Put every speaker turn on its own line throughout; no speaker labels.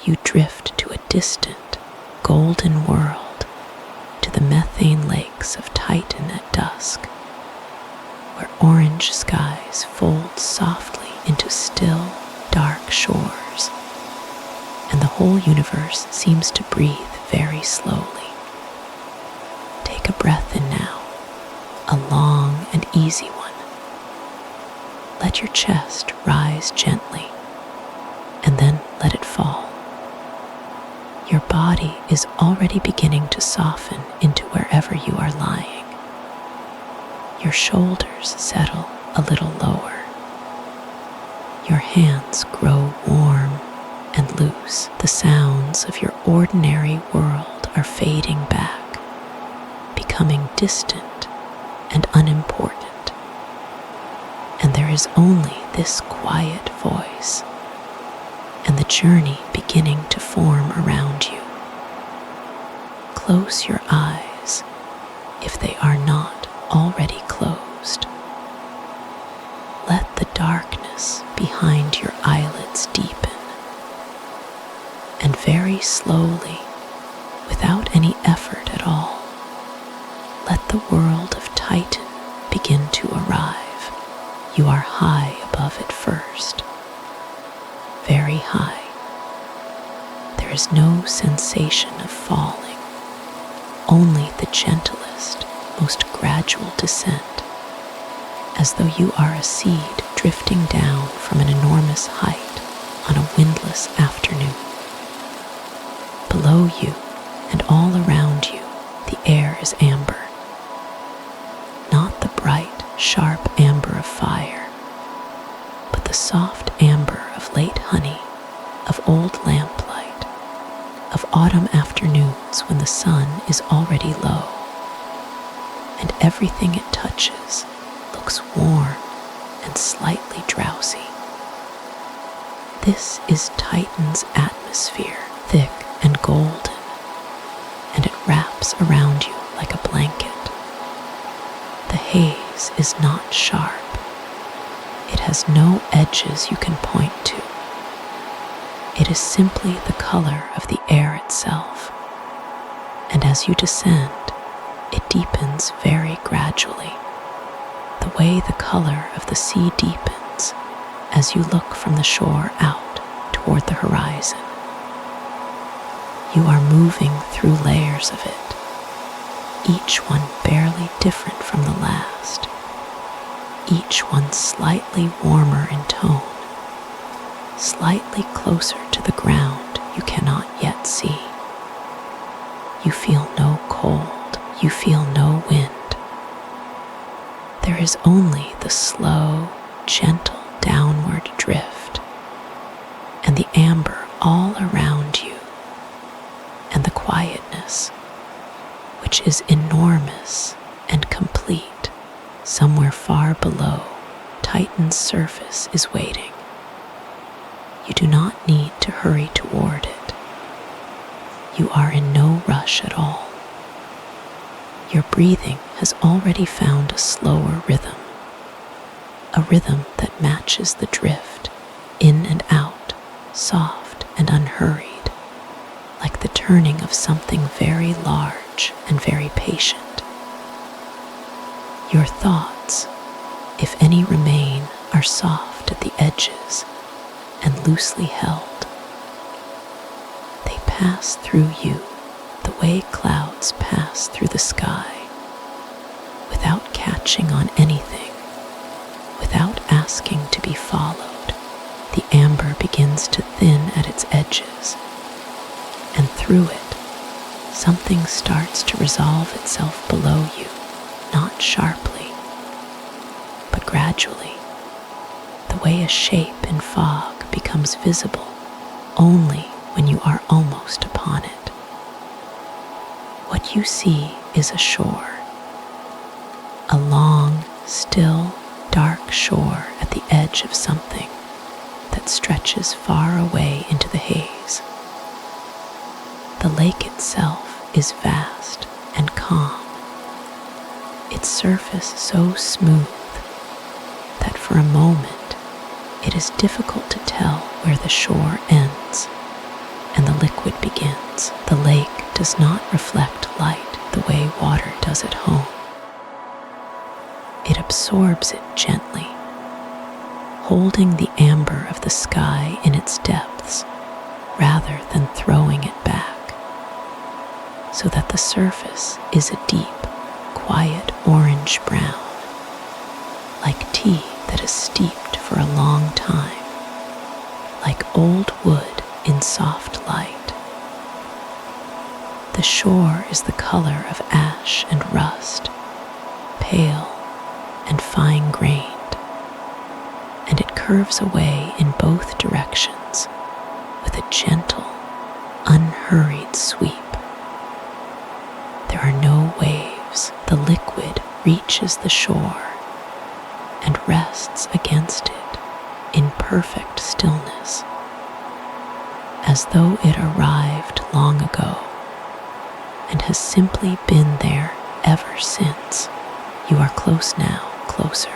you drift to a distant, golden world, to the methane lakes of Titan at dusk, where orange skies fold softly into still, dark shores, and the whole universe seems to breathe very slowly. Take a breath in now, a long and easy one. Let your chest rise gently, and then let it fall. Your body is already beginning to soften into wherever you are lying. Your shoulders settle a little lower. Your hands grow warm and loose. The sounds of your ordinary world are fading back, becoming distant and unimportant. And there is only this quiet voice, and the journey beginning to form around you. Close your eyes if they are not already closed. Let the darkness behind your eyelids deepen, and very slowly, without any effort at all, let the world of Titan begin to arrive. You are high above it first, very high. There is no sensation of falling, only the gentlest, most gradual descent, as though you are a seed drifting down from an enormous height on a windless afternoon. Below you and all around you, the air is amber. Not the bright, sharp amber of fire, but the soft amber of late honey, of old lamplight, of autumn afternoons when the sun is already low, and everything it touches looks warm and slightly drowsy. This is Titan's atmosphere, thick and golden, and it wraps around you like a blanket. The haze is not sharp. It has no edges you can point to. It is simply the color of the air itself, and as you descend, it deepens very gradually, the way the color of the sea deepens as you look from the shore out toward the horizon. You are moving through layers of it, each one barely different from the last, each one slightly warmer in tone, slightly closer to the ground you cannot yet see. You feel no cold, you feel no wind. There is only the slow, gentle downward drift, and the amber all around you, and the quietness, which is enormous and complete. Somewhere far below, Titan's surface is waiting. You do not need to hurry toward it. You are in no rush at all. Your breathing has already found a slower rhythm, a rhythm that matches the drift, in and out, soft and unhurried, like the turning of something very large and very patient. Your thoughts, if any remain, are soft at the edges and loosely held. They pass through you the way clouds pass through the sky, without catching on anything, without asking to be followed. The amber begins to thin at its edges, and through it, something starts to resolve itself below you, not sharply, but gradually, the way a shape in fog becomes visible only when you are almost upon it. What you see is a shore, a long, still, dark shore at the edge of something that stretches far away into the haze. The lake itself is vast and calm, its surface so smooth that for a moment it is difficult to tell where the shore ends and the liquid begins. The lake does not reflect light the way water does at home. It absorbs it gently, holding the amber of the sky in its depths rather than throwing it back, so that the surface is a deep, quiet orange brown, like tea that is steeped for a long time, like old wood in soft light. The shore is the color of ash and rust, pale and fine-grained, and it curves away in both directions with a gentle, unhurried sweep. There are no waves. The liquid reaches the shore and rests against it in perfect stillness, as though it arrived long ago and has simply been there ever since. You are close now, closer,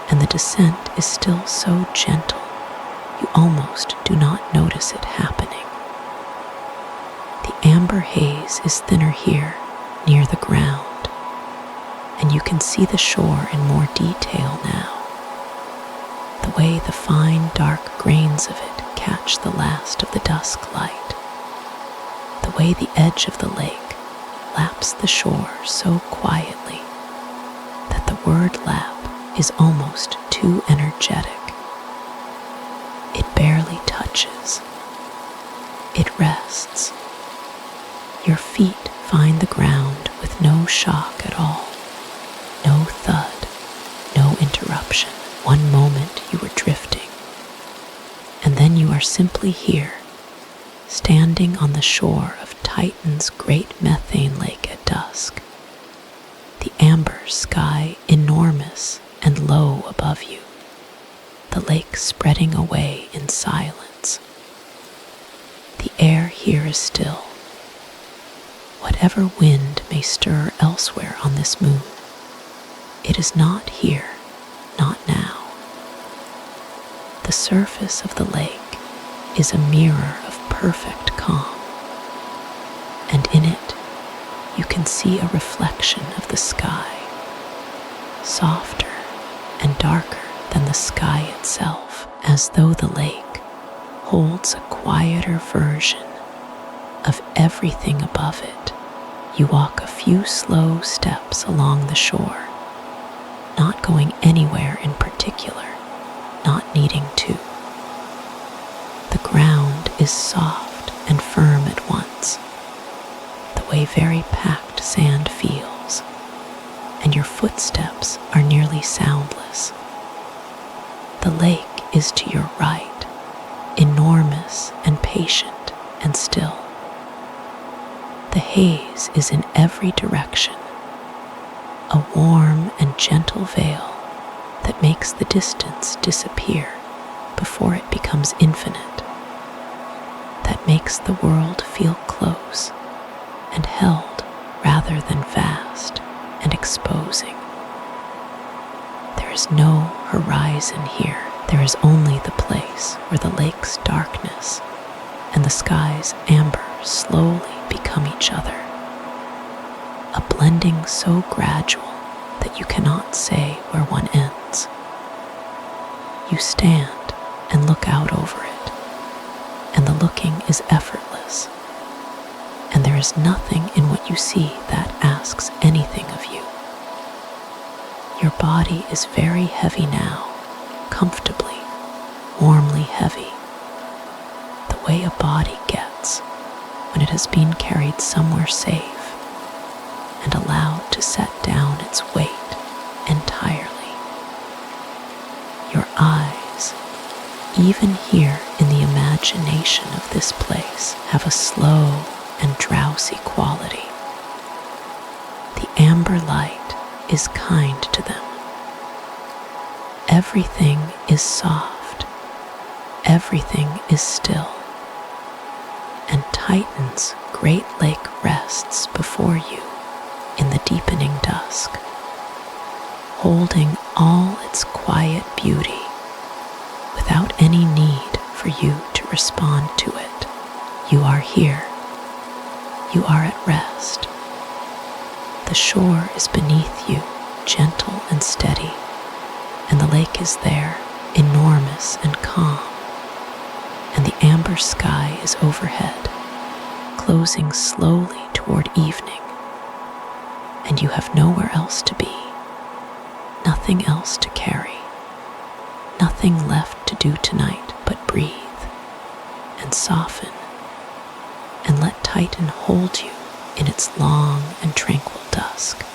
and the descent is still so gentle you almost do not notice it happening. The amber haze is thinner here, near the ground, and you can see the shore in more detail now. The way the fine, dark grains of it catch the last of the dusk light. The way the edge of the lake laps the shore so quietly that the word lap is almost too energetic. It barely touches. It rests. Your feet find the ground with no shock at all, no thud, no interruption. One moment you were drifting, and then you are simply here, standing on the shore of Titan's great methane lake at dusk, the amber sky enormous and low above you, the lake spreading away in silence. The air here is still. Whatever wind may stir elsewhere on this moon, it is not here, not now. The surface of the lake is a mirror of perfect calm, and in it you can see a reflection of the sky, softer and darker than the sky itself, as though the lake holds a quieter version of everything above it. You walk a few slow steps along the shore, not going anywhere in particular, not needing to. The ground is soft and firm at once, the way very packed sand feels, and your footsteps are nearly soundless. The lake is to your right, enormous and patient and still. The haze is in every direction, a warm and gentle veil that makes the distance disappear before it becomes infinite, that makes the world feel close and held rather than vast and exposing. There is no horizon here. There is only the place where the lake's darkness and the sky's amber slowly become each other, a blending so gradual that you cannot say where one ends. You stand and look out over it, and the looking is effortless, and there is nothing in what you see that asks anything of you. Your body is very heavy now, comfortably, warmly heavy, the way a body gets when it has been carried somewhere safe and allowed to set down its weight entirely. Your eyes, even here in the imagination of this place, have a slow and drowsy quality. The amber light is kind to them. Everything is soft. Everything is still. And Titan's great lake rests before you in the deepening dusk, holding all its quiet beauty without any need for you to respond to it. You are here. You are at rest. The shore is beneath you, gentle and steady, and the lake is there, enormous and calm, and the amber sky is overhead, closing slowly toward evening, and you have nowhere else to be, nothing else to carry, nothing left to do tonight but breathe and soften and let Titan hold you in its long and tranquil dusk.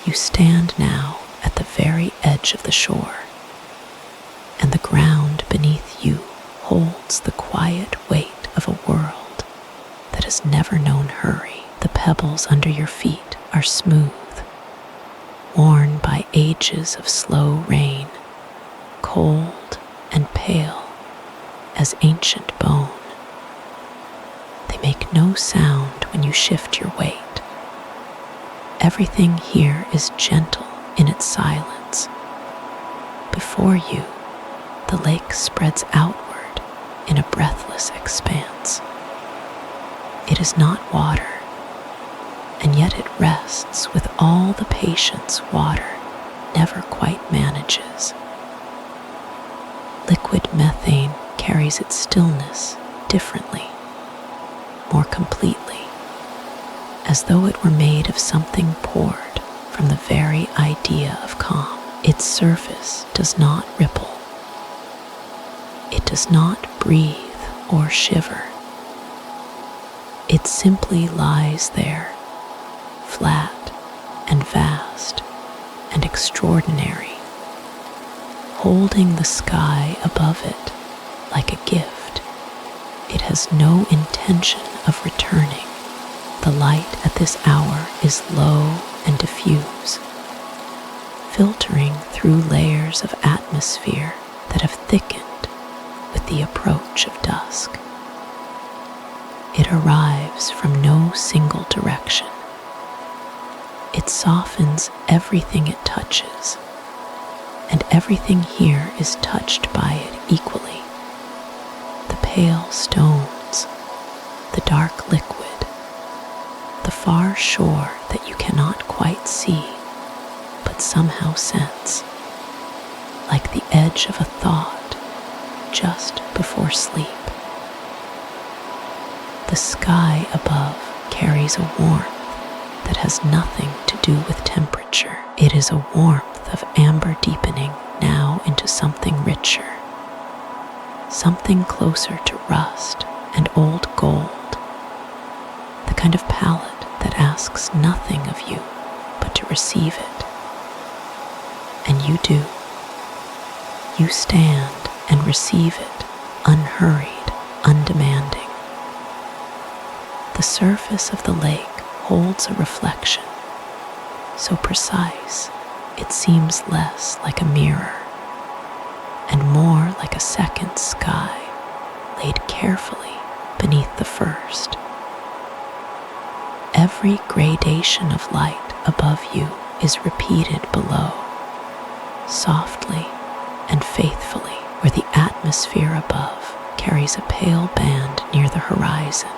You stand now at the very edge of the shore, and the ground beneath you holds the quiet weight of a world that has never known hurry. The pebbles under your feet are smooth, worn by ages of slow rain, cold and pale as ancient bone. They make no sound when you shift your weight. Everything here is gentle in its silence. Before you, the lake spreads outward in a breathless expanse. It is not water, and yet it rests with all the patience water never quite manages. Liquid methane carries its stillness differently, more completely, as though it were made of something poured from the very idea of calm. Its surface does not ripple. It does not breathe or shiver. It simply lies there, flat and vast and extraordinary, holding the sky above it like a gift. It has no intention of returning. The light at this hour is low and diffuse, filtering through layers of atmosphere that have thickened with the approach of dusk. It arrives from no single direction. It softens everything it touches, and everything here is touched by it equally. The pale stones, the dark liquid, the far shore that you cannot quite see, but somehow sense, like the edge of a thought just before sleep. The sky above carries a warmth that has nothing to do with temperature. It is a warmth of amber deepening now into something richer, something closer to rust and old gold, the kind of palette that asks nothing of you but to receive it. And you do. You stand and receive it, unhurried, undemanding. The surface of the lake holds a reflection, so precise it seems less like a mirror and more like a second sky laid carefully beneath the first. Every gradation of light above you is repeated below, softly and faithfully, where the atmosphere above carries a pale band near the horizon.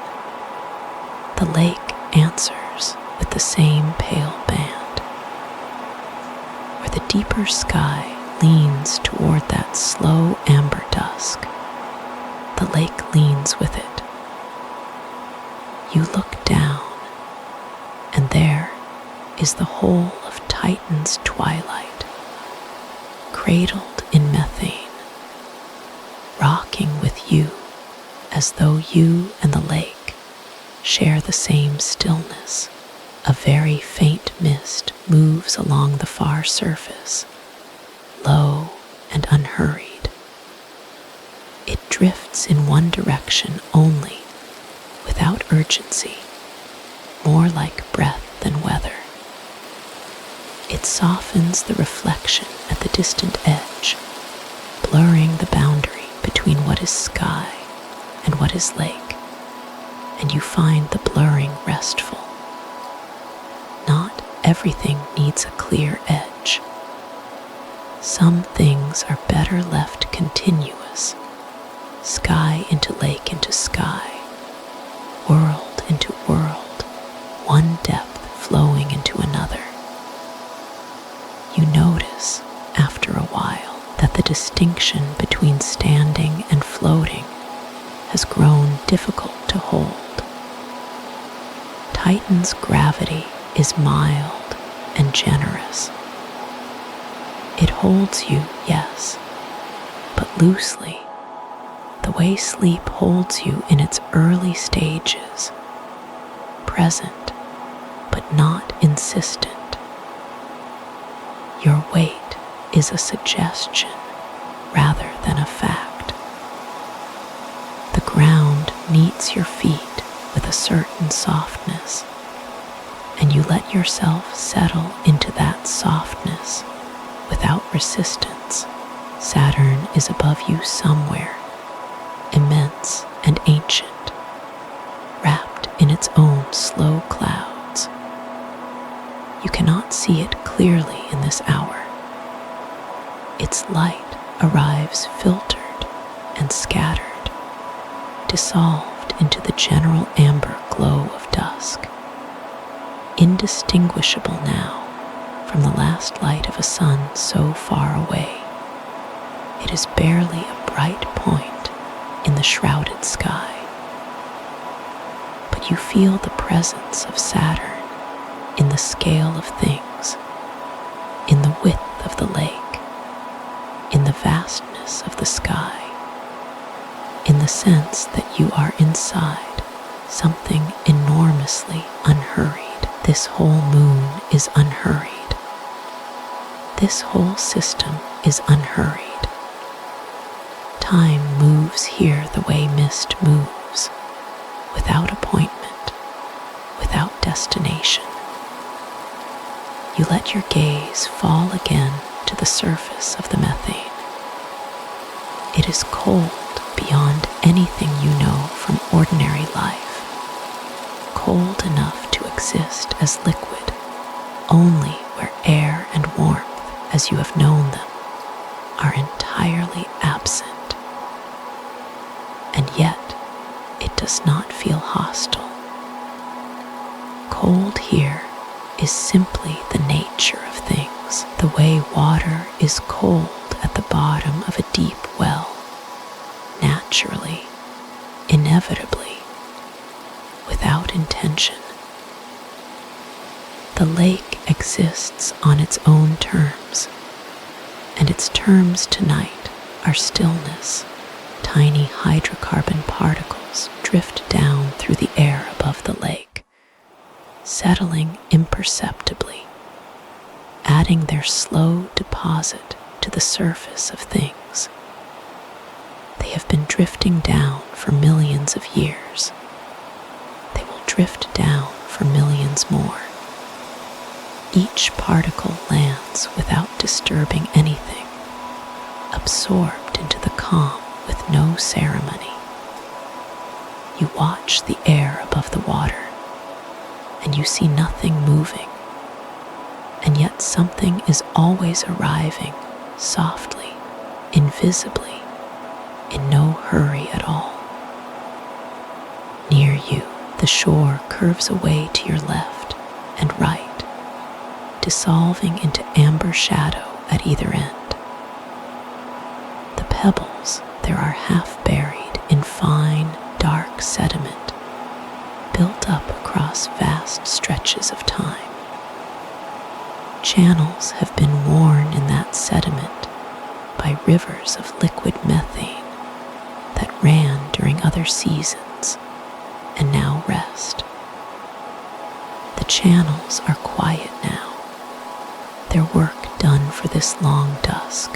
The lake answers with the same pale band. Where the deeper sky leans toward that slow amber dusk, the lake leans with it. You look down, and there is the whole of Titan's twilight, cradled in methane, rocking with you as though you and the lake share the same stillness. A very faint mist moves along the far surface, low and unhurried. It drifts in one direction only, without urgency, more like breath than weather. It softens the reflection at the distant edge, blurring the boundary between what is sky and what is lake, and you find the blurring restful. Not everything needs a clear edge. Some things are better left continuous, sky into lake into sky, world into world, one depth flowing into another. You notice, after a while, that the distinction between standing and floating has grown difficult to hold. Titan's gravity is mild and generous. It holds you, yes, but loosely, the way sleep holds you in its early stages, present but not insistent. Your weight is a suggestion rather than a fact. The ground meets your feet with a certain softness, and you let yourself settle into that softness without resistance. Saturn is above you somewhere, immense and ancient, wrapped in its own slow clouds. You cannot see it clearly in this hour. Its light arrives filtered and scattered, dissolved into the general amber glow of dusk, indistinguishable now from the last light of a sun so far away. It is barely a bright point in the shrouded sky, but you feel the presence of Saturn in the scale of things, in the width of the lake, in the vastness of the sky, in the sense that you are inside something enormously unhurried. This whole moon is unhurried. This whole system is unhurried. Time moves here the way mist moves, without appointment, without destination. You let your gaze fall again to the surface of the methane. It is cold beyond anything you know from ordinary life, cold enough to exist as liquid only where air and warmth, as you have known them, are entirely absent. And yet, it does not feel hostile. Cold here is simply the nature of things, the way water is cold at the bottom of a deep well, naturally, inevitably, without intention. The lake exists on its own terms, and its terms tonight are stillness. Tiny hydrocarbon particles drift down through the air above the lake, settling imperceptibly, adding their slow deposit to the surface of things. They have been drifting down for millions of years. They will drift down for millions more. Each particle lands without disturbing anything, absorbed into the calm with no ceremony. You watch the air above the water, and you see nothing moving, and yet something is always arriving, softly, invisibly, in no hurry at all. Near you, the shore curves away to your left and right, dissolving into amber shadow at either end. The pebbles there are half buried in fine, dark sediment, built up across vast stretches of time. Channels have been worn in that sediment by rivers of liquid methane that ran during other seasons and now rest. The channels are quiet now, their work done for this long dusk.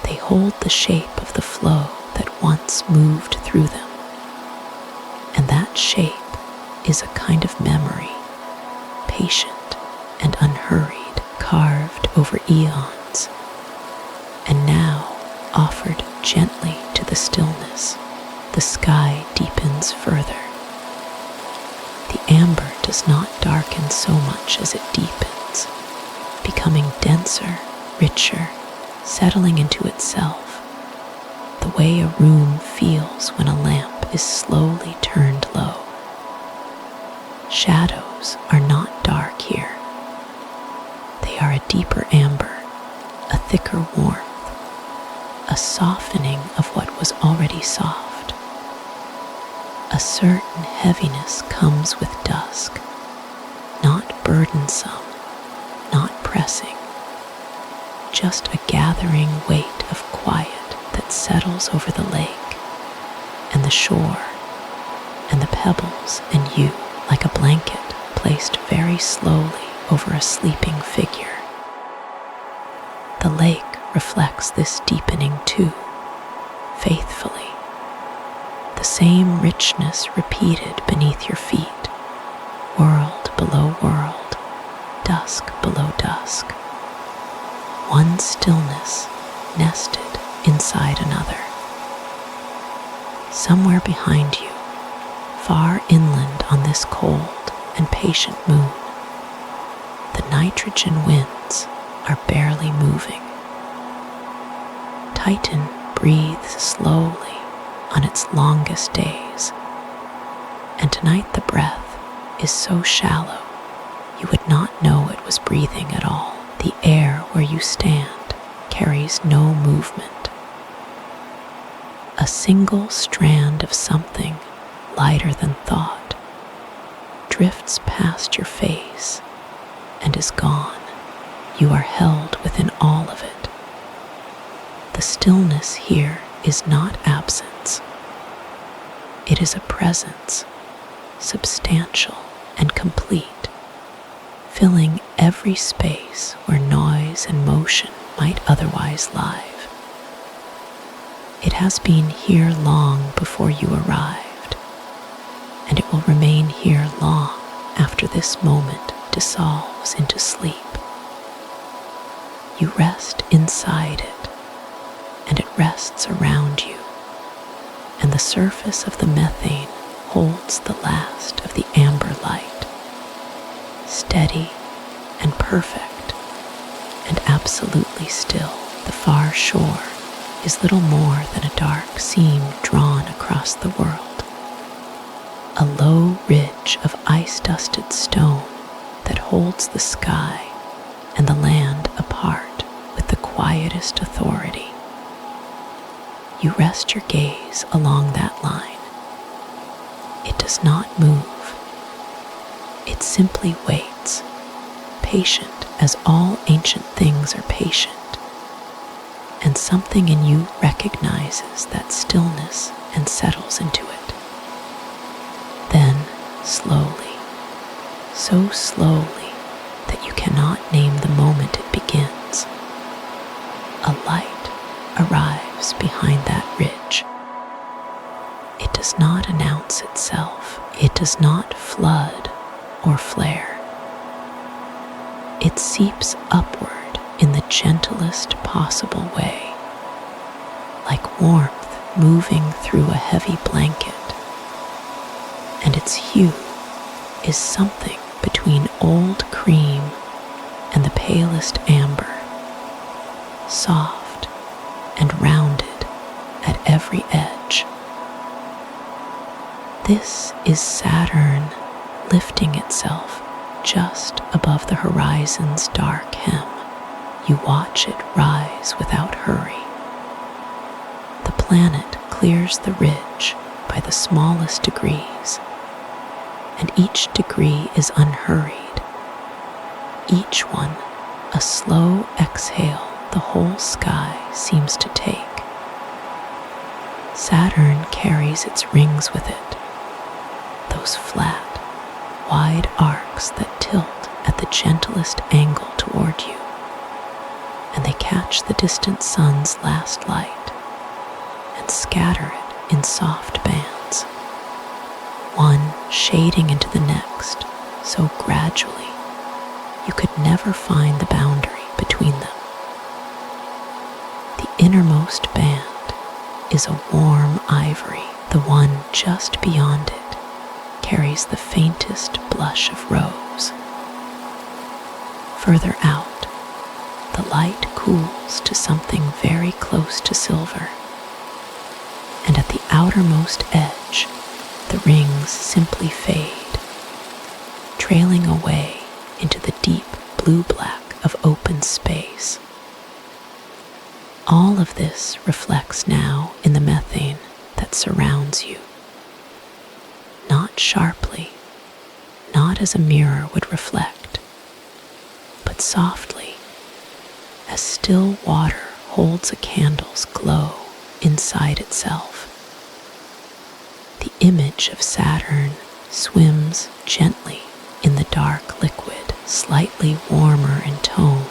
They hold the shape of the flow that once moved through them, and that shape is a kind of memory, patient and unhurried, carved over eons, and now offered gently to the stillness. The sky deepens further. The amber does not darken so much as it deepens, becoming denser, richer, settling into itself, the way a room feels when a lamp is slowly turned low. Shadows are not dark here. They are a deeper amber, a thicker warmth, a softening of what was already soft. A certain heaviness comes with dusk, not burdensome, not pressing, just a gathering weight of quiet that settles over the lake and the shore and the pebbles and you, like a blanket placed very slowly over a sleeping figure. The lake reflects this deepening too, faithfully. The same richness repeated beneath your feet, world below world, dusk below dusk. One stillness nested inside another. Somewhere behind you, far inland on this cold and patient moon, the nitrogen winds are barely moving. Titan breathes slowly on its longest days, and tonight the breath is so shallow you would not know it was breathing at all. The air where you stand carries no movement. A single strand of something lighter than thought drifts past your face and is gone. You are held within all of it. The stillness here is not absence. It is a presence, substantial and complete, filling every space where noise and motion might otherwise live. It has been here long before you arrived, and it will remain here long after this moment dissolves into sleep. You rest inside it, and it rests around you, and the surface of the methane holds the last of the amber light, steady and perfect and absolutely still. The far shore is little more than a dark seam drawn across the world, a low ridge of ice-dusted stone that holds the sky and the land apart with the quietest authority. You rest your gaze along that line. It does not move. It simply waits, patient as all ancient things are patient, and something in you recognizes that stillness and settles into it. Then, slowly, so slowly that you cannot name the moment it begins, a light arrives behind that ridge. It does not announce itself. It does not flood or flare. It seeps upward in the gentlest possible way, like warmth moving through a heavy blanket, and its hue is something between old cream and the palest amber, soft and rounded at every edge. This is Saturn lifting itself just above the horizon's dark hem. You watch it rise without hurry. The planet clears the ridge by the smallest degrees, and each degree is unhurried, each one a slow exhale the whole sky seems to take. Saturn carries its rings with it, those flat, wide arcs that tilt at the gentlest angle toward you, and they catch the distant sun's last light and scatter it in soft bands, one shading into the next so gradually you could never find the boundary between them. The innermost band is a warm ivory. The one just beyond it carries the faintest blush of rose. Further out, the light cools to something very close to silver, the outermost edge, the rings simply fade, trailing away into the deep blue-black of open space. All of this reflects now in the methane that surrounds you. Not sharply, not as a mirror would reflect, but softly, as still water holds a candle's glow inside itself. The image of Saturn swims gently in the dark liquid, slightly warmer in tone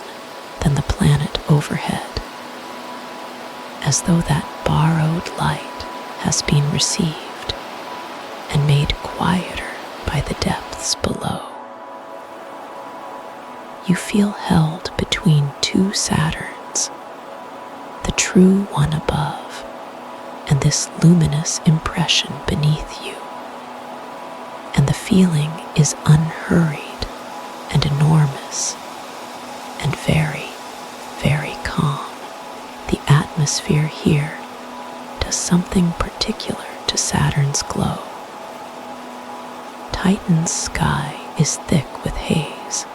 than the planet overhead, as though that borrowed light has been received and made quieter by the depths below. You feel held between two Saturns, the true one above and this luminous impression beneath you. And the feeling is unhurried and enormous and very, very calm. The atmosphere here does something particular to Saturn's glow. Titan's sky is thick with haze,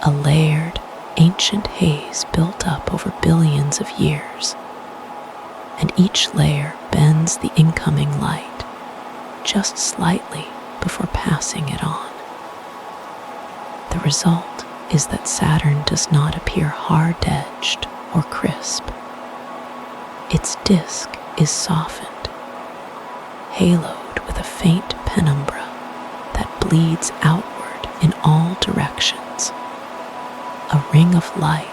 a layered, ancient haze built up over billions of years, and each layer bends the incoming light just slightly before passing it on. The result is that Saturn does not appear hard-edged or crisp. Its disk is softened, haloed with a faint penumbra that bleeds outward in all directions, a ring of light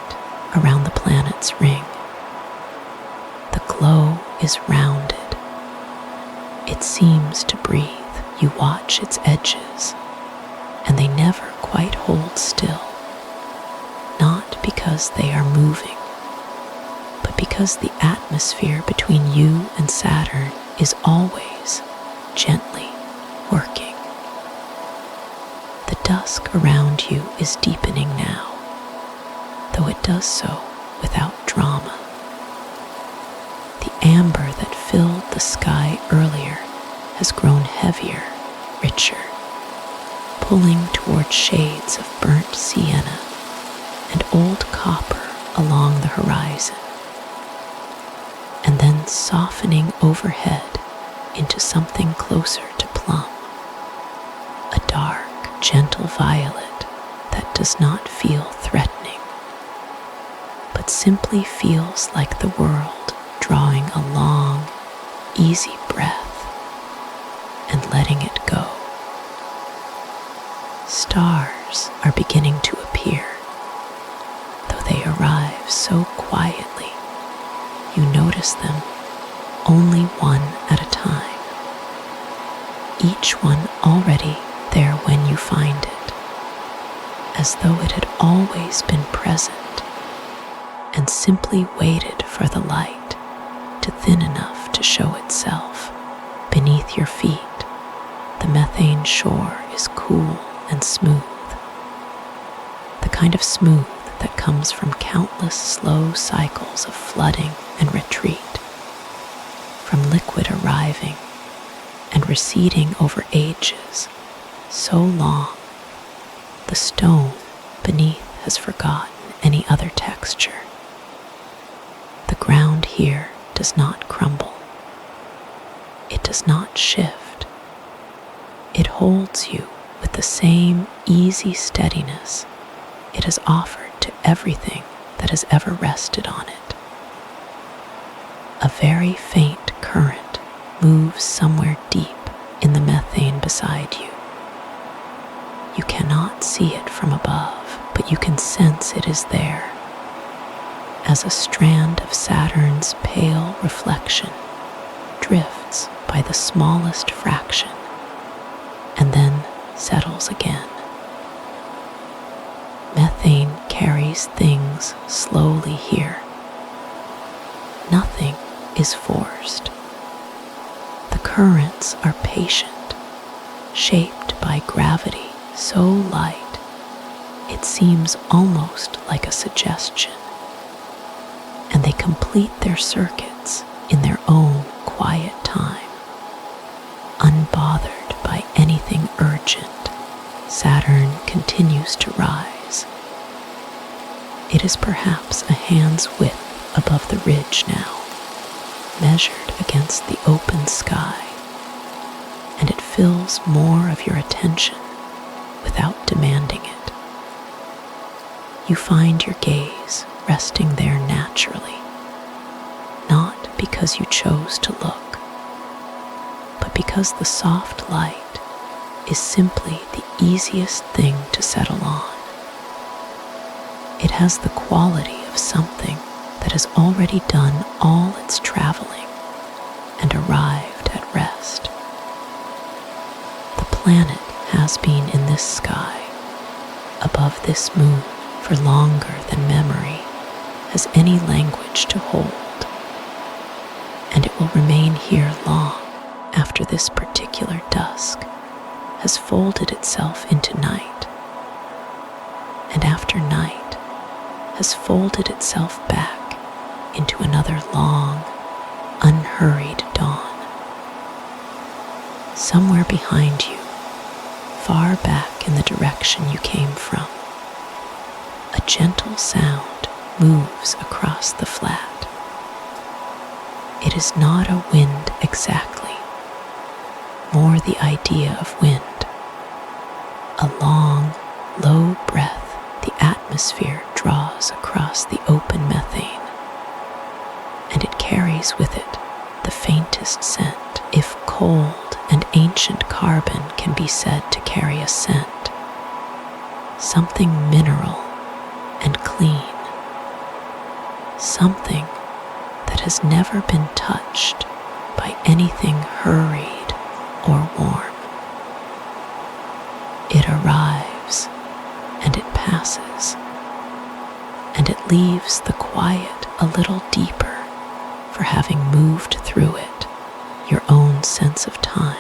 around the planet's ring. The glow is rounded. It seems to breathe. You watch its edges, and they never quite hold still, not because they are moving, but because the atmosphere between you and Saturn is always gently working. The dusk around you is deepening now, though it does so without drama. The amber that filled the sky earlier has grown heavier, richer, pulling toward shades of burnt sienna and old copper along the horizon, and then softening overhead into something closer to plum, a dark, gentle violet that does not feel threatening, but simply feels like the world drawing a long, easy breath and letting it go. Stars are beginning to appear, though they arrive so quietly, you notice them only one at a time, each one already there when you find it, as though it had always been present and simply waited for the light to thin enough to show itself. Beneath your feet, the methane shore is cool and smooth, the kind of smooth that comes from countless slow cycles of flooding and retreat, from liquid arriving and receding over ages so long the stone beneath has forgotten any other texture. The ground here does not crumble. It does not shift. It holds you with the same easy steadiness it has offered to everything that has ever rested on it. A very faint current moves somewhere deep in the methane beside you. You cannot see it from above, but you can sense it is there, as a strand of Saturn's pale reflection drifts by the smallest fraction and then settles again. Methane carries things slowly here. Nothing is forced. The currents are patient, shaped by gravity so light it seems almost like a suggestion, and they complete their circuits in their own quiet time. to rise. It is perhaps a hand's width above the ridge now, measured against the open sky, and it fills more of your attention without demanding it. You find your gaze resting there naturally, not because you chose to look, but because the soft light is simply the easiest thing to settle on. It has the quality of something that has already done all its traveling and arrived at rest. The planet has been in this sky, above this moon, for longer than memory has any language to hold, and it will remain here long after this particular dusk has folded itself into night, and after night has folded itself back into another long, unhurried dawn. Somewhere behind you, far back in the direction you came from, a gentle sound moves across the flat. It is not a wind exactly, more the idea of wind. A long, low breath the atmosphere draws across the open methane, and it carries with it the faintest scent, if cold and ancient carbon can be said to carry a scent, something mineral and clean, something that has never been touched by anything hurried or warm. It arrives and it passes, and it leaves the quiet a little deeper for having moved through it. Your own sense of time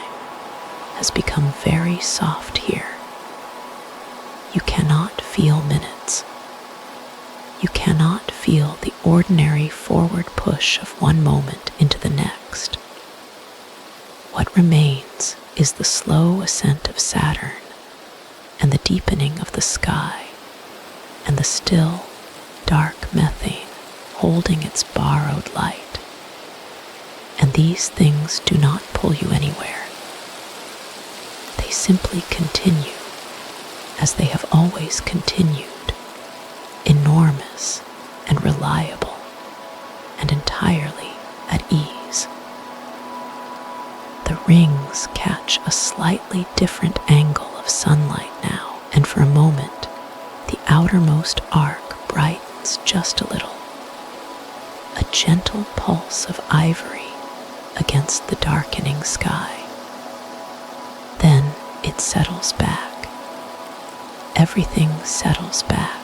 has become very soft here. You cannot feel minutes. You cannot feel the ordinary forward push of one moment into the next. What remains is the slow ascent of Saturn, and the deepening of the sky, and the still, dark methane holding its borrowed light. And these things do not pull you anywhere. They simply continue as they have always continued, enormous and reliable and entirely at ease. The rings catch a slightly different angle of sunlight now, and for a moment the outermost arc brightens just a little, a gentle pulse of ivory against the darkening sky. Then it settles back. Everything settles back.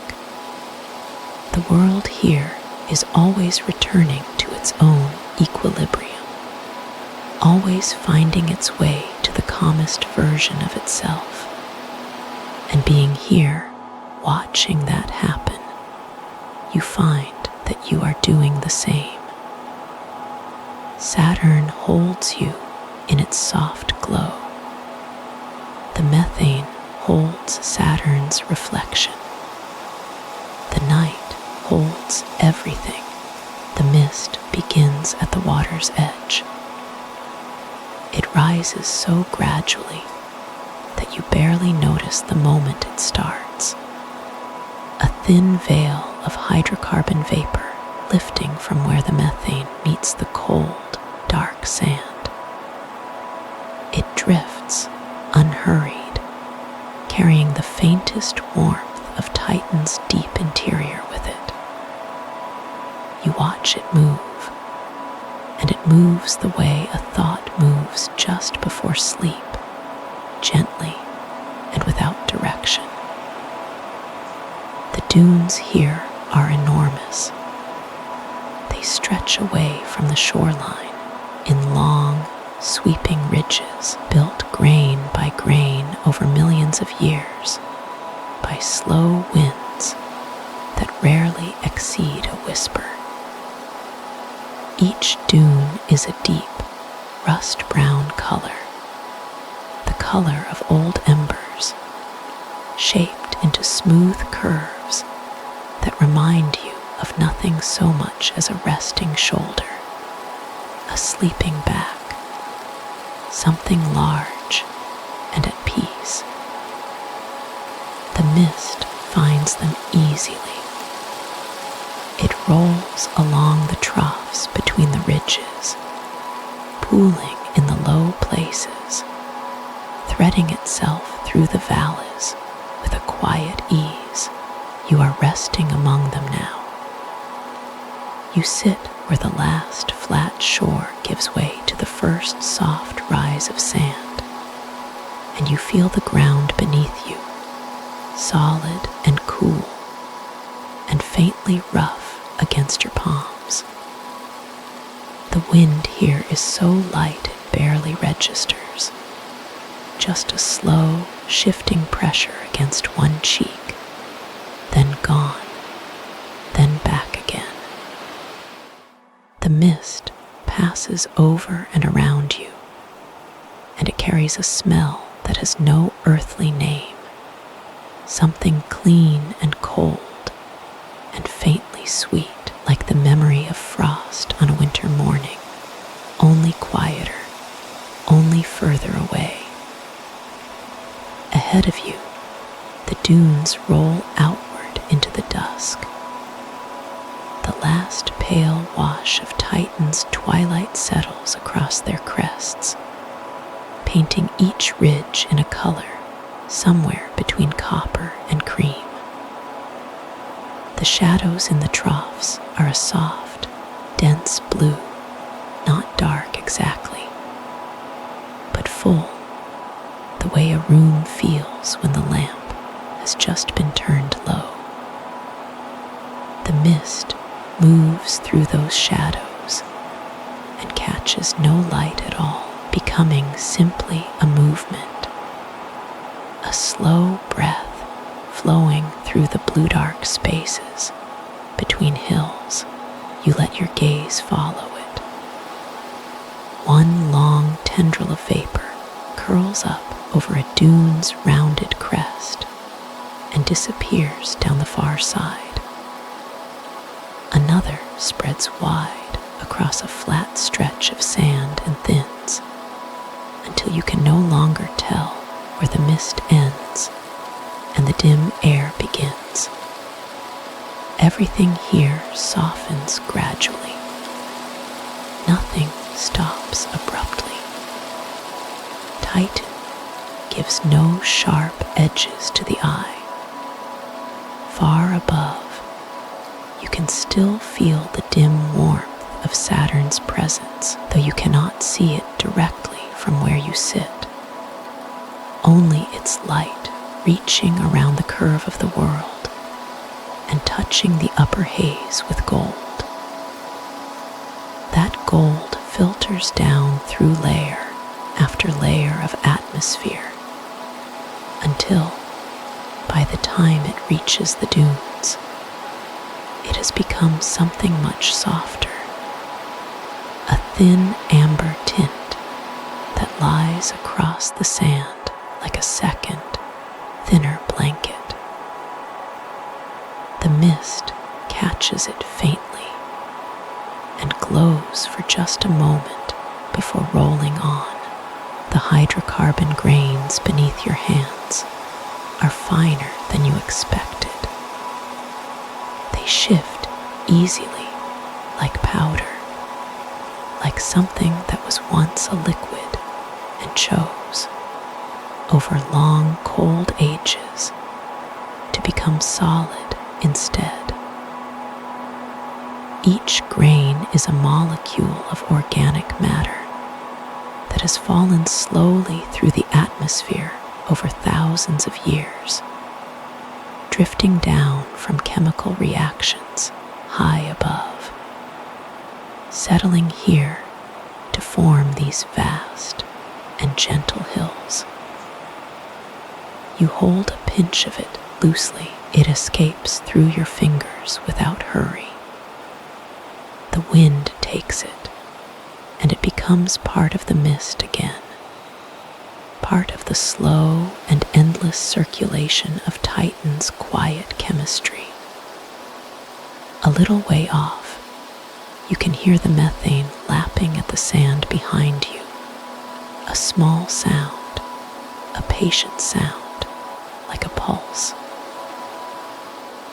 The world here is always returning to its own equilibrium, always finding its way to the calmest version of itself. And being here, watching that happen, you find that you are doing the same. Saturn holds you in its soft glow. The methane holds Saturn's reflection. The night holds everything. The mist begins at the water's edge. It rises so gradually that you barely notice the moment it starts. A thin veil of hydrocarbon vapor lifting from where the methane meets the cold, dark sand. It drifts, unhurried, carrying the faintest warmth of Titan's deep interior with it. You watch it move, and it moves the way a thought moves just before sleep, gently and without direction. The dunes here are enormous. They stretch away from the shoreline in long, sweeping ridges built grain by grain over millions of years by slow winds that rarely exceed a whisper. Each dune is a deep, rust-brown color, the color of old embers, shaped into smooth curves that remind you of nothing so much as a resting shoulder, a sleeping back, something large and at peace. The mist finds them easily. It rolls along the troughs between the ridges, pooling in the low places, threading itself through the valleys with a quiet ease. You are resting among them now. You sit where the last flat shore gives way to the first soft rise of sand, and you feel the ground beneath you, solid and cool, and faintly rough against your palms. The wind here is so light it barely registers, just a slow, shifting pressure against one cheek, then gone, then back again. The mist passes over and around you, and it carries a smell that has no earthly name, something clean and cold and faintly sweet, like the memory of frost on a winter morning, only quieter, only further away. Ahead of you, the dunes roll outward into the dusk. The last pale wash of Titan's twilight settles across their crests, painting each ridge in a color somewhere between copper and cream. The shadows in the troughs are a soft, dense blue, not dark exactly, but full, the way a room feels when the lamp has just been turned low. The mist moves through those shadows and catches no light at all, becoming simply a movement, a slow breath flowing through the blue-dark spaces between hills. You let your gaze follow it. One long tendril of vapor curls up over a dune's rounded crest and disappears down the far side. Another spreads wide across a flat stretch of sand and thins until you can no longer tell where the mist ends and the dim air begins. Everything here softens gradually. Nothing stops abruptly. Titan gives no sharp edges to the eye. Far above, you can still feel the dim warmth of Saturn's presence, though you cannot see it directly from where you sit. Only its light reaching around the curve of the world and touching the upper haze with gold. That gold filters down through layer after layer of atmosphere until, by the time it reaches the dunes, it has become something much softer, a thin amber tint that lies across the sand like a second, thinner blanket. The mist catches it faintly and glows for just a moment before rolling on. The hydrocarbon grains beneath your hands are finer than you expected. They shift easily like powder, like something that was once a liquid and chose, over long cold ages, to become solid instead. Each grain is a molecule of organic matter that has fallen slowly through the atmosphere over thousands of years, drifting down from chemical reactions high above, settling here to form these vast and gentle hills. You hold a pinch of it loosely. It escapes through your fingers without hurry. The wind takes it, and it becomes part of the mist again, part of the slow and endless circulation of Titan's quiet chemistry. A little way off, you can hear the methane lapping at the sand behind you. A small sound, a patient sound, like a pulse.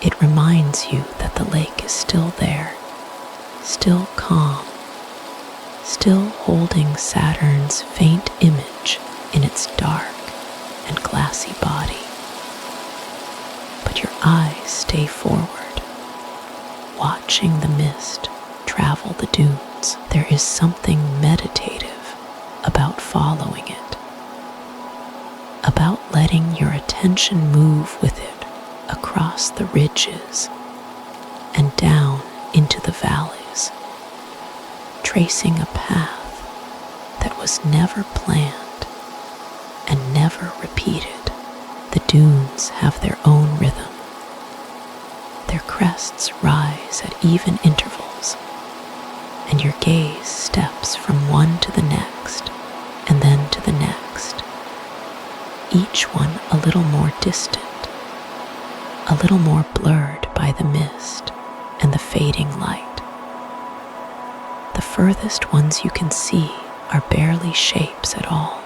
It reminds you that the lake is still there, still calm, still holding Saturn's faint image in its dark and glassy body. But your eyes stay forward, watching the mist travel the dunes. There is something meditative about following it, about letting your attention move with it across the ridges and down into the valleys, tracing a path that was never planned and never repeated. The dunes have their own rhythm. Their crests rise at even intervals, and your gaze steps from one to the next and then to the next, each one a little more distant, a little more blurred by the mist and the fading light. The furthest ones you can see are barely shapes at all,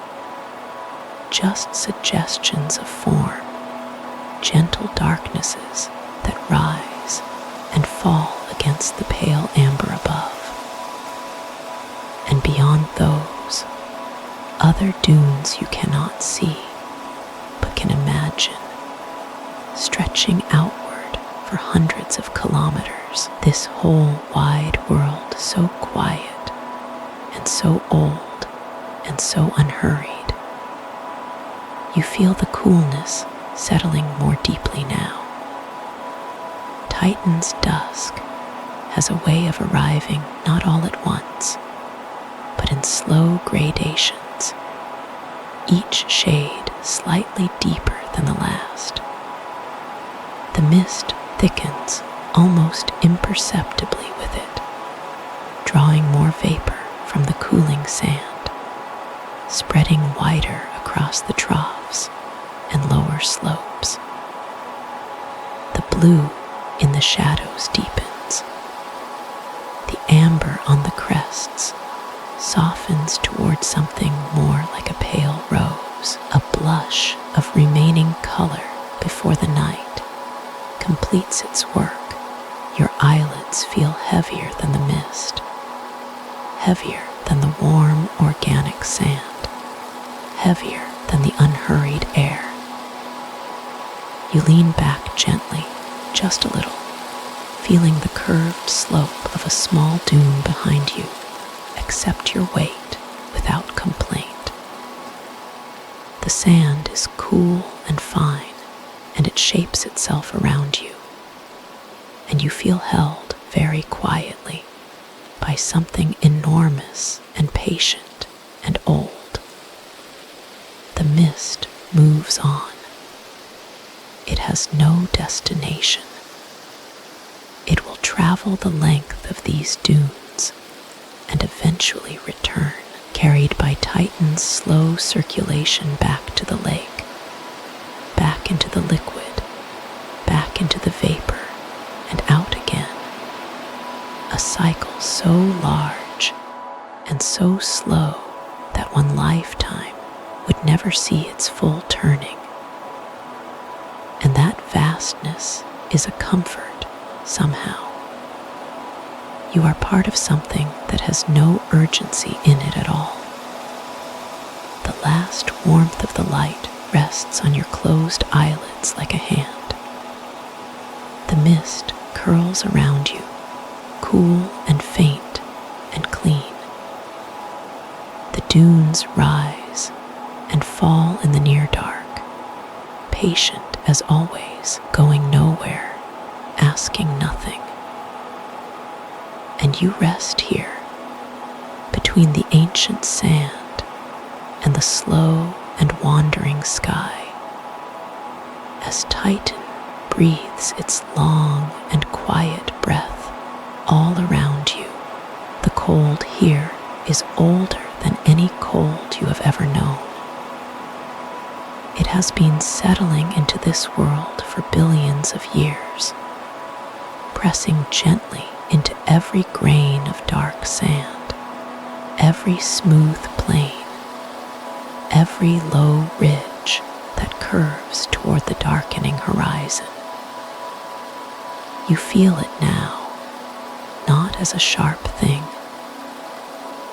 just suggestions of form, gentle darknesses that rise and fall against the pale amber above. And beyond those, other dunes you cannot see, but can imagine, stretching outward for hundreds of kilometers. This whole wide world so quiet and so old and so unhurried. You feel the coolness settling more deeply now. Titan's dusk has a way of arriving not all at once, but in slow gradations, each shade slightly deeper than the last. The mist thickens almost imperceptibly with it, drawing more vapor from the cooling sand, spreading wider across the troughs and lower slopes. The blue in the shadows deepens. The amber on the crests softens towards something more like a pale rose, a blush of remaining color before the night completes its work. Your eyelids feel heavier than the mist, heavier than the warm organic sand, heavier than the unhurried air. You lean back gently, just a little, feeling the curved slope of a small dune behind you. Accept your weight without complaint. The sand is cool and fine, and it shapes itself around you, and you feel held very quietly by something enormous and patient and old. The mist moves on. It has no destination. It will travel the length of these dunes and eventually return, carried by Titan's slow circulation back to the lake, back into the liquid, back into the vapor, and out again. A cycle so large and so slow that one lifetime would never see its full turning. And that vastness is a comfort somehow. You are part of something that has no urgency in it at all. The last warmth of the light rests on your closed eyelids like a hand. The mist curls around you, cool and faint and clean. The dunes rise and fall in the near dark, patient as always, going nowhere, asking nothing. And you rest here, between the ancient sand and the slow and wandering sky, as Titan breathes its long and quiet breath all around you. The cold here is older than any cold you have ever known. It has been settling into this world for billions of years, pressing gently into every grain of dark sand, every smooth plain, every low ridge that curves toward the darkening horizon. You feel it now, not as a sharp thing,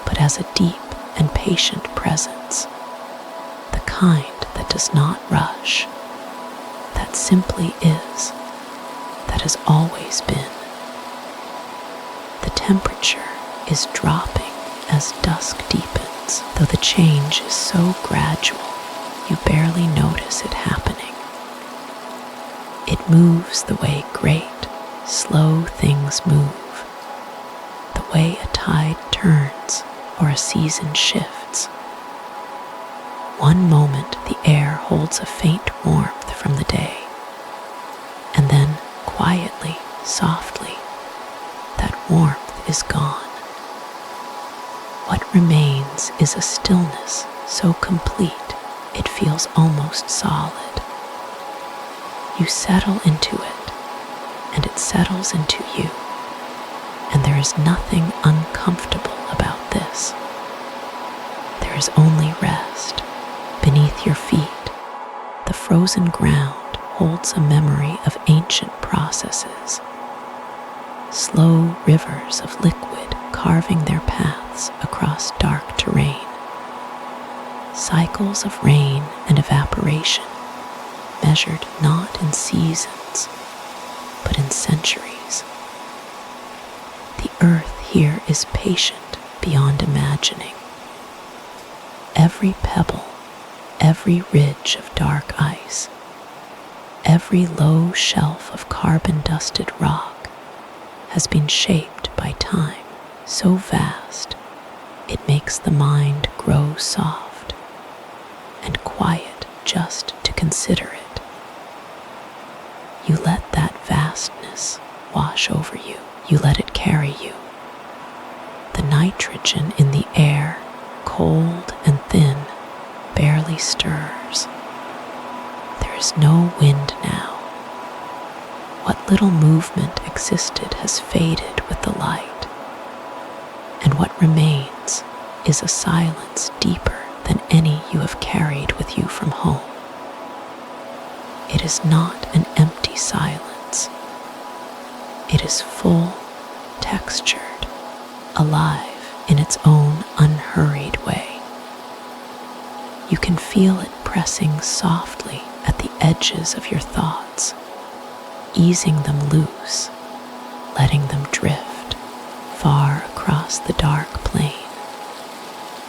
but as a deep and patient presence, the kind that does not rush, that simply is, that has always been. The temperature is dropping as dusk deepens, though the change is so gradual you barely notice it happening. It moves the way great, slow things move, the way a tide turns or a season shifts. One moment the air holds a faint warmth from the day, and then quietly, softly, that warmth is gone. What remains is a stillness so complete it feels almost solid. You settle into it, and it settles into you, and there is nothing uncomfortable about this. There is only rest. Beneath your feet, the frozen ground holds a memory of ancient processes, slow rivers of liquid carving their paths across dark terrain, cycles of rain and evaporation measured not in seasons, but in centuries. The earth here is patient beyond imagining. Every pebble, every ridge of dark ice, every low shelf of carbon-dusted rock has been shaped by time so vast it makes the mind grow soft and quiet just to consider it. You let that vastness wash over you. You let it carry you. The nitrogen in the air, cold and thin, barely stirs. There is no wind now. What little movement existed has faded with the light, and what remains is a silence deeper than any you have carried with you from home. It is not an empty silence. It is full, textured, alive in its own unhurried way. You can feel it pressing softly at the edges of your thoughts, easing them loose, letting them drift far across the dark plain.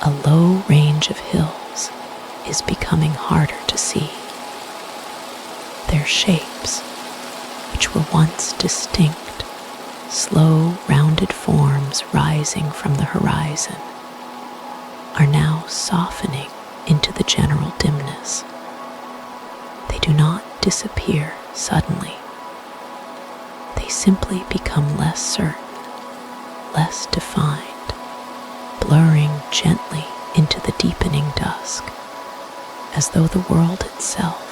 A low range of hills is becoming harder to see. Their shapes, which were once distinct, slow, rounded forms rising from the horizon, are now softening into the general dimness. They do not disappear suddenly. They simply become less certain, less defined, blurring gently into the deepening dusk, as though the world itself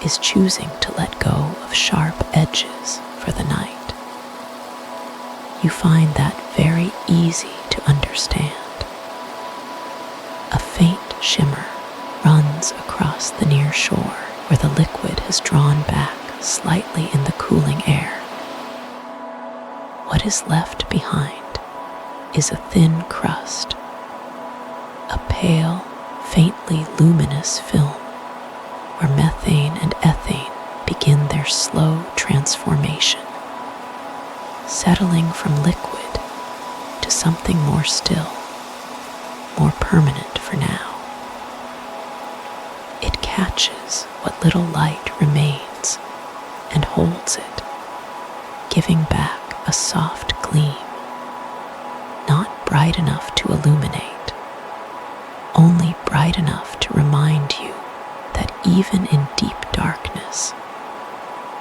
is choosing to let go of sharp edges for the night. You find that very easy to understand. A faint shimmer runs across the near shore where the liquid has drawn back slightly in the cooling air. What is left behind is a thin crust, a pale, faintly luminous film where methane and ethane begin their slow transformation, settling from liquid to something more still, more permanent for now. It catches what little light remains and holds it, giving back a soft gleam, not bright enough to illuminate, only bright enough to remind you that even in deep darkness,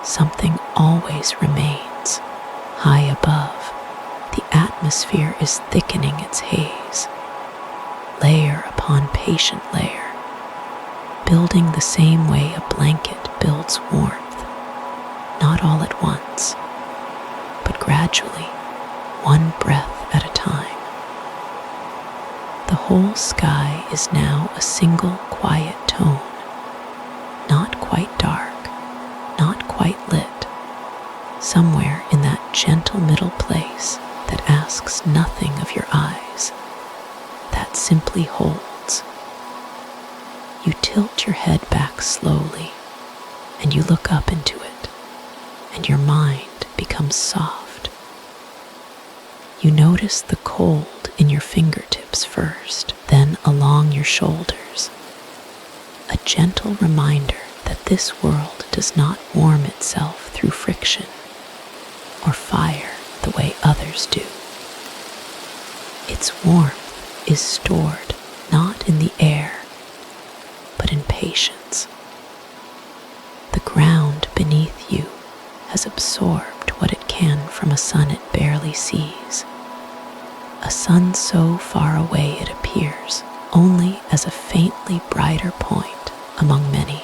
something always remains high above. The atmosphere is thickening its haze, layer upon patient layer, building the same way a blanket builds warmth, not all at once, but gradually, one breath at a time. The whole sky is now a single quiet tone, not quite dark, not quite lit, somewhere in that gentle middle place that asks nothing of your eyes, that simply holds. You tilt your head back slowly, and you look up into it, and your mind becomes soft. You notice the cold in your fingertips first, then along your shoulders, a gentle reminder that this world does not warm itself through friction or fire the way others do. Its warmth is stored not in the air, but in patience. The ground beneath you has absorbed what it can from a sun it barely sees, a sun so far away it appears only as a faintly brighter point among many,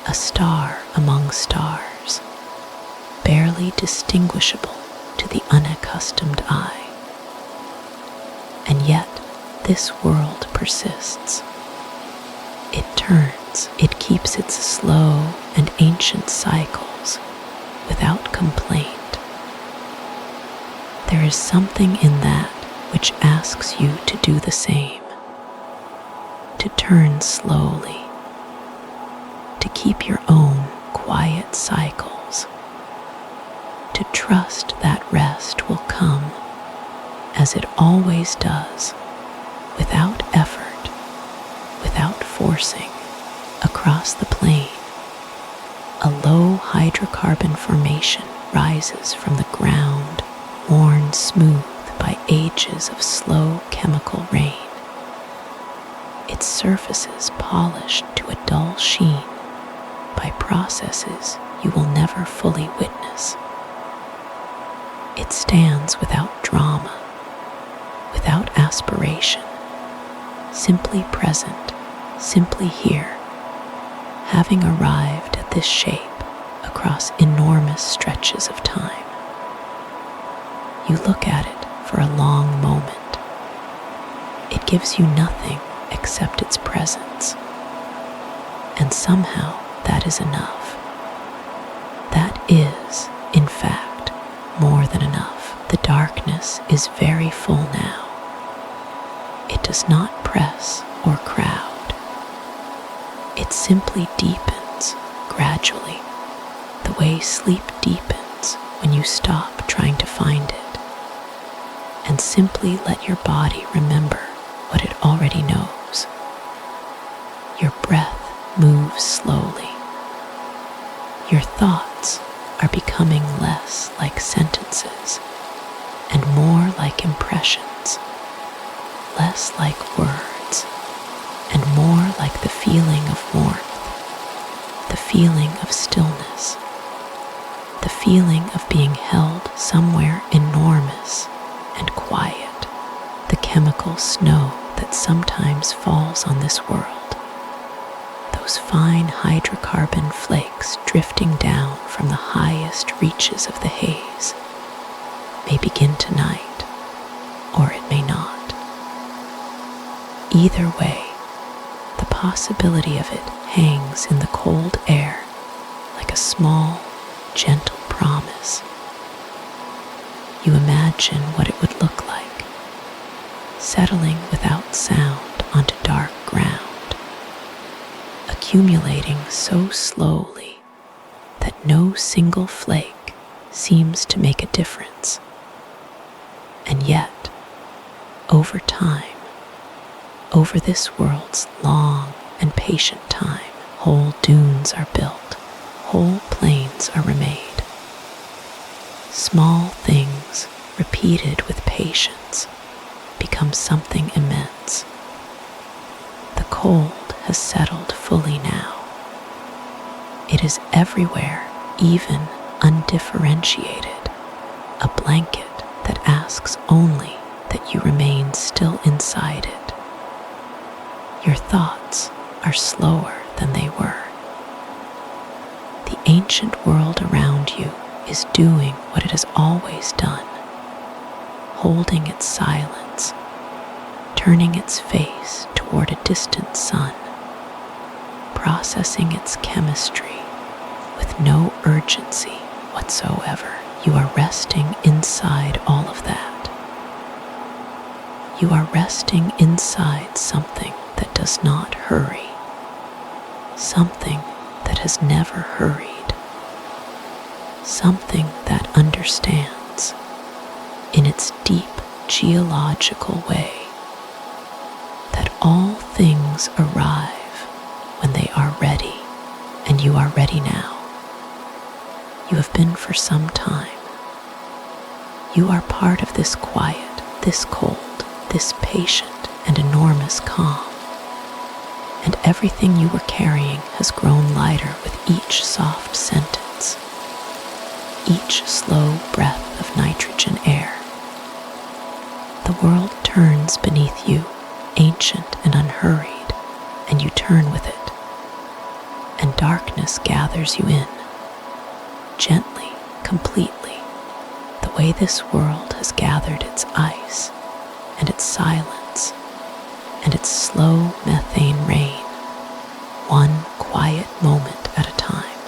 a star among stars, barely distinguishable to the unaccustomed eye. And yet, this world persists. It turns, it keeps its slow and ancient cycles without complaint. There is something in that which asks you to do the same, to turn slowly, to keep your own quiet cycles, to trust that rest will come as it always does, without effort, without forcing, across the plain. A low hydrocarbon formation rises from the ground, worn smooth by ages of slow chemical rain. Its surfaces polished to a dull sheen by processes you will never fully witness. It stands without drama, without aspiration, simply present, simply here, having arrived at this shape across enormous stretches of time. You look at it for a long moment. It gives you nothing except its presence, and somehow that is enough. That is, in fact, more than enough. The darkness is very full now. It does not press or crowd. It simply deepens gradually, the way sleep deepens when you stop trying to find it, and simply let your body remember what it already knows. Your breath moves slowly. Your thoughts are becoming less like sentences and more like impressions, less like words and more like the feeling of warmth, the feeling of stillness, the feeling of being held somewhere enormous and quiet, the chemical snow that sometimes falls on this world. Those fine hydrocarbon flakes drifting down from the highest reaches of the haze may begin tonight, or it may not. Either way, the possibility of it hangs in the cold air like a small, gentle promise. You imagine what it would look like, settling without sound onto dark ground, accumulating so slowly that no single flake seems to make a difference. And yet, over time, over this world's long and patient time, whole dunes are built, whole plains are remade. Small things, repeated with patience, become something immense. The cold has settled fully now. It is everywhere, even undifferentiated, a blanket that asks only that you remain still inside it. Your thoughts are slower than they were. The ancient world around you is doing what it has always done, holding its silence, turning its face toward a distant sun, processing its chemistry with no urgency whatsoever. You are resting inside all of that. You are resting inside something that does not hurry, something that has never hurried, something that understands in its deep geological way that all things arrive when they are ready, and you are ready now. You have been for some time. You are part of this quiet, this cold, this patient and enormous calm. And everything you were carrying has grown lighter with each soft sentence, each slow breath of nitrogen air. The world turns beneath you, ancient and unhurried, and you turn with it. And darkness gathers you in, gently, completely, the way this world has gathered its ice and its silence and its slow methane rain, one quiet moment at a time.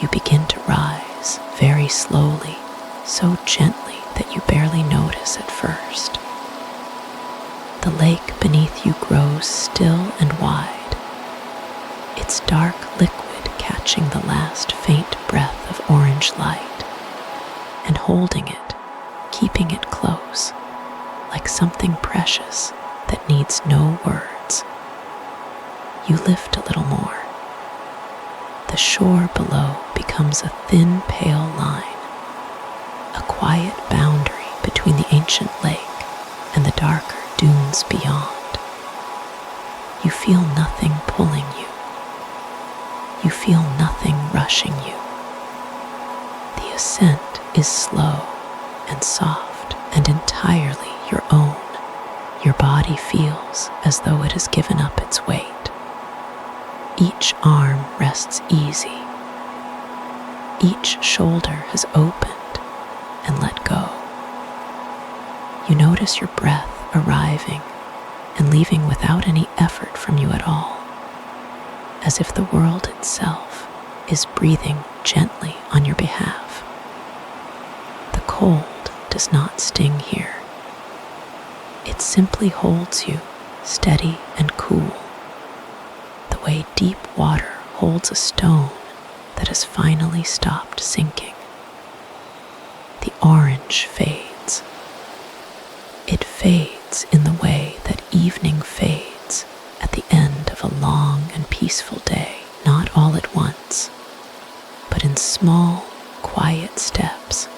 You begin to rise very slowly, so gently that you barely notice at first. The lake beneath you grows still and wide, its dark liquid catching the last faint breath of orange light and holding it, keeping it close, like something precious that needs no words. You lift a little more. The shore below becomes a thin, pale line, a quiet boundary between the ancient lake and the darker dunes beyond. You feel nothing pulling you. You feel nothing rushing you. The ascent is slow and soft and entirely your own. Your body feels as though it has given up its weight. Each arm rests easy. Each shoulder has opened and let go. You notice your breath arriving and leaving without any effort from you at all, as if the world itself is breathing gently on your behalf. The cold does not sting here. It simply holds you steady and cool, the way deep water holds a stone that has finally stopped sinking. The orange fades. It fades in the way that evening fades at the end of a long and peaceful day, not all at once, but in small, quiet steps.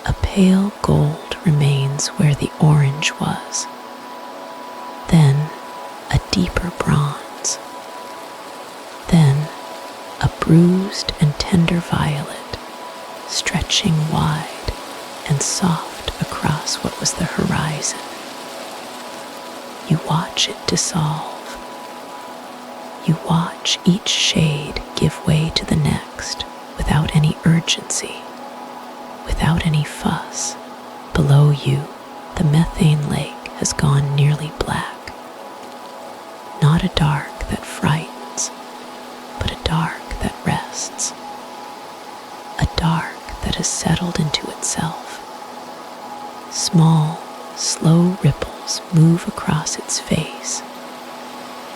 A pale gold remains where the orange was, then a deeper bronze, then a bruised and tender violet, stretching wide and soft across what was the horizon. You watch it dissolve. You watch each shade give way to the next without any urgency, without any fuss. Below you, the methane lake has gone nearly black. Not a dark that frightens, but a dark that rests. A dark that has settled into itself. Small, slow ripples move across its face,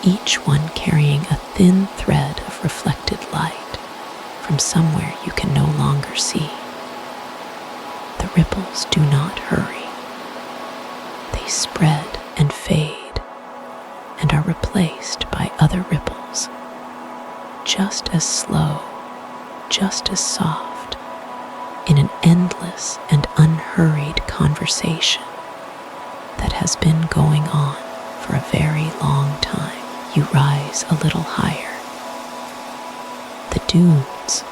each one carrying a thin thread of reflected light from somewhere you can no longer see. The ripples do not hurry. They spread and fade and are replaced by other ripples, just as slow, just as soft, in an endless and unhurried conversation that has been going on for a very long time. You rise a little higher. The dunes,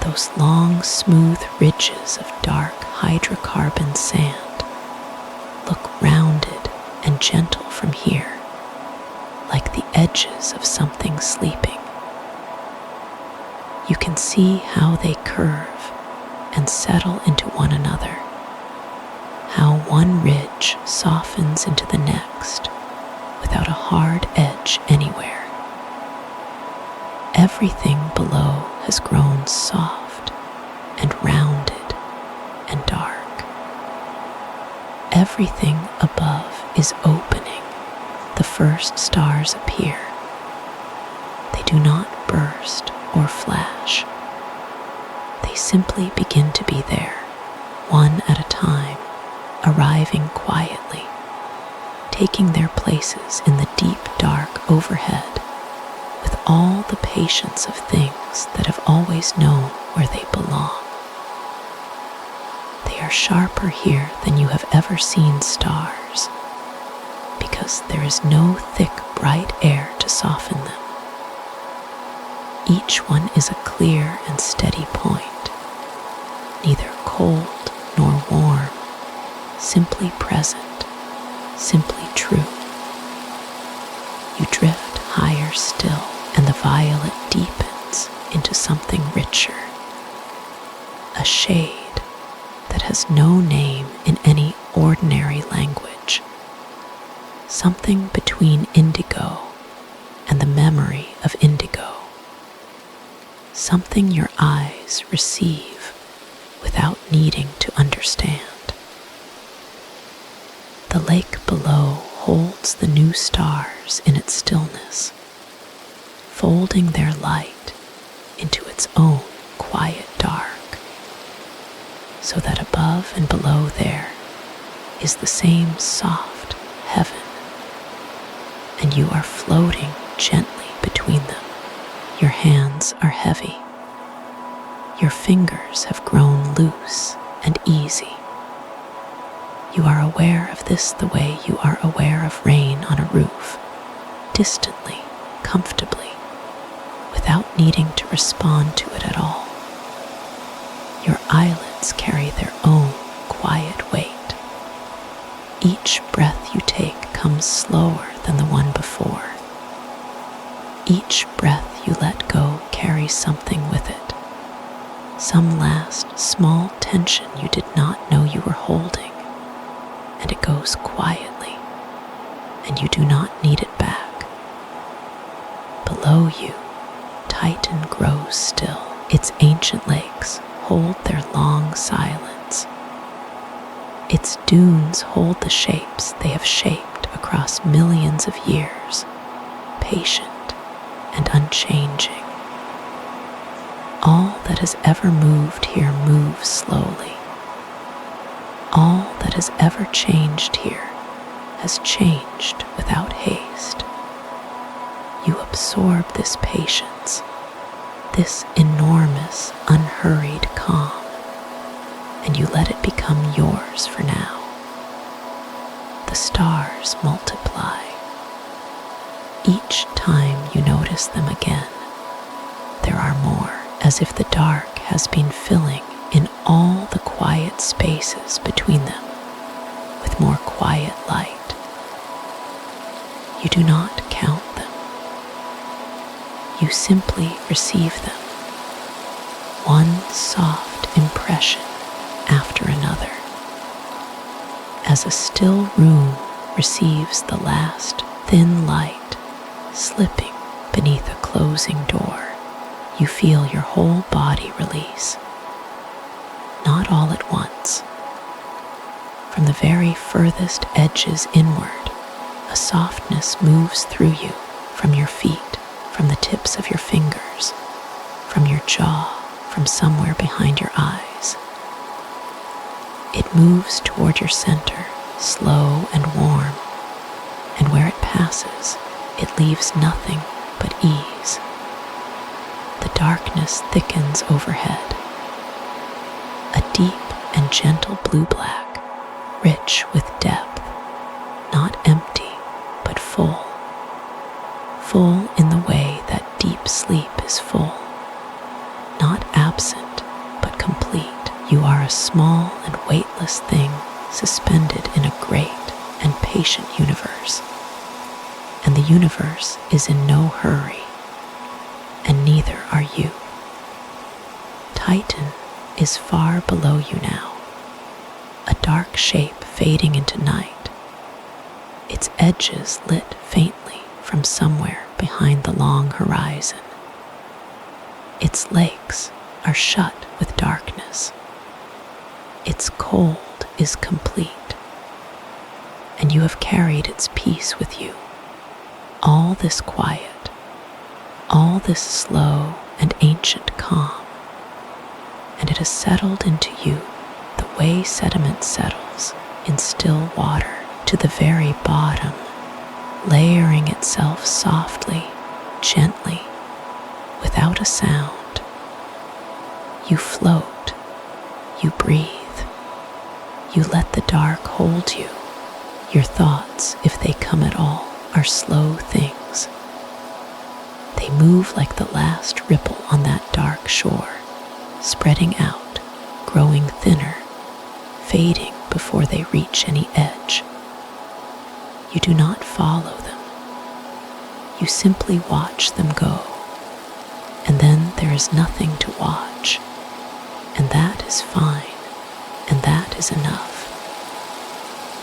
those long, smooth ridges of dark hydrocarbon sand, look rounded and gentle from here, edges of something sleeping. You can see how they curve and settle into one another, how one ridge softens into the next without a hard edge anywhere. Everything below has grown soft and rounded and dark. Everything above is opening. The first stars appear. They do not burst or flash. They simply begin to be there, one at a time, arriving quietly, taking their places in the deep dark overhead with all the patience of things that have always known where they belong. They are sharper here than you have ever seen stars, because there is no thick, bright air to soften them. Each one is a clear and steady point, neither cold nor warm, simply present, simply true. You drift higher still, and the violet deepens into something richer, a shade that has no name in any ordinary language, something between indigo and the memory of indigo, something your eyes receive without needing to understand. The lake below holds the new stars in its stillness, folding their light into its own quiet dark, so that above and below there is the same soft heaven, and you are floating gently between them. Your hands are heavy. Your fingers have grown loose and easy. You are aware of this the way you are aware of rain on a roof, distantly, comfortably, without needing to respond to it at all. Your eyelids carry their own quiet weight. Each breath you take comes slower than the one before. Each breath you let go carries something with it, some last small tension you did not know you were holding, and it goes quietly, and you do not need it back. Below you, Titan grows still. Its ancient lakes hold their long silence. Its dunes hold the shapes they have shaped across millions of years, patient and unchanging. All that has ever moved here moves slowly. All that has ever changed here has changed without haste. You absorb this patience, this enormous, unhurried calm, and you let it become yours for now. The stars multiply. Each time you notice them again, there are more, as if the dark has been filling in all the quiet spaces between them with more quiet light. You do not count them. You simply receive them, one soft impression after another, as a still room receives the last thin light slipping beneath a closing door. You feel your whole body release, not all at once. From the very furthest edges inward, a softness moves through you, from your feet, from the tips of your fingers, from your jaw, from somewhere behind your eyes. It moves toward your center, slow and warm, and where it passes, it leaves nothing but ease. The darkness thickens overhead. A deep and gentle blue-black, rich with depth, not empty, but full. Full in the way that deep sleep is full. Not absent, but complete. You are a small and weightless thing suspended in a great and patient universe. and the universe is in no hurry, and neither are you. Titan is far below you now, a dark shape fading into night, its edges lit faintly from somewhere behind the long horizon. Its lakes are shut with darkness. Its cold is complete, and you have carried its peace with you. All this quiet, all this slow and ancient calm, and it has settled into you the way sediment settles in still water to the very bottom, layering itself softly, gently, without a sound. You float, you breathe, you let the dark hold you. Your thoughts, if they come at all, are slow things. They move like the last ripple on that dark shore, spreading out, growing thinner, fading before they reach any edge. You do not follow them. You simply watch them go. And then there is nothing to watch. And that is fine. And that is enough.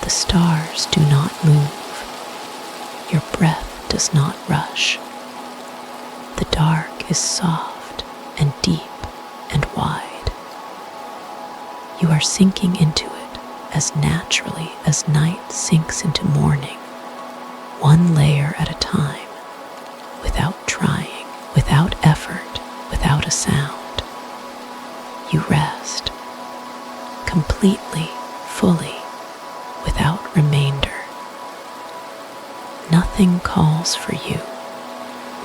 The stars do not move. Your breath does not rush. The dark is soft and deep and wide. You are sinking into it as naturally as night sinks into morning, one layer at a time, without trying, without effort, without a sound. You rest, completely, fully, without remainder. Nothing calls for you.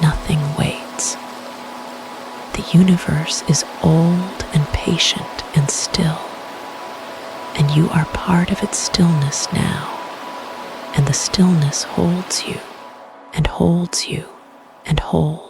Nothing waits. The universe is old and patient and still, and you are part of its stillness now, and the stillness holds you and holds you and holds.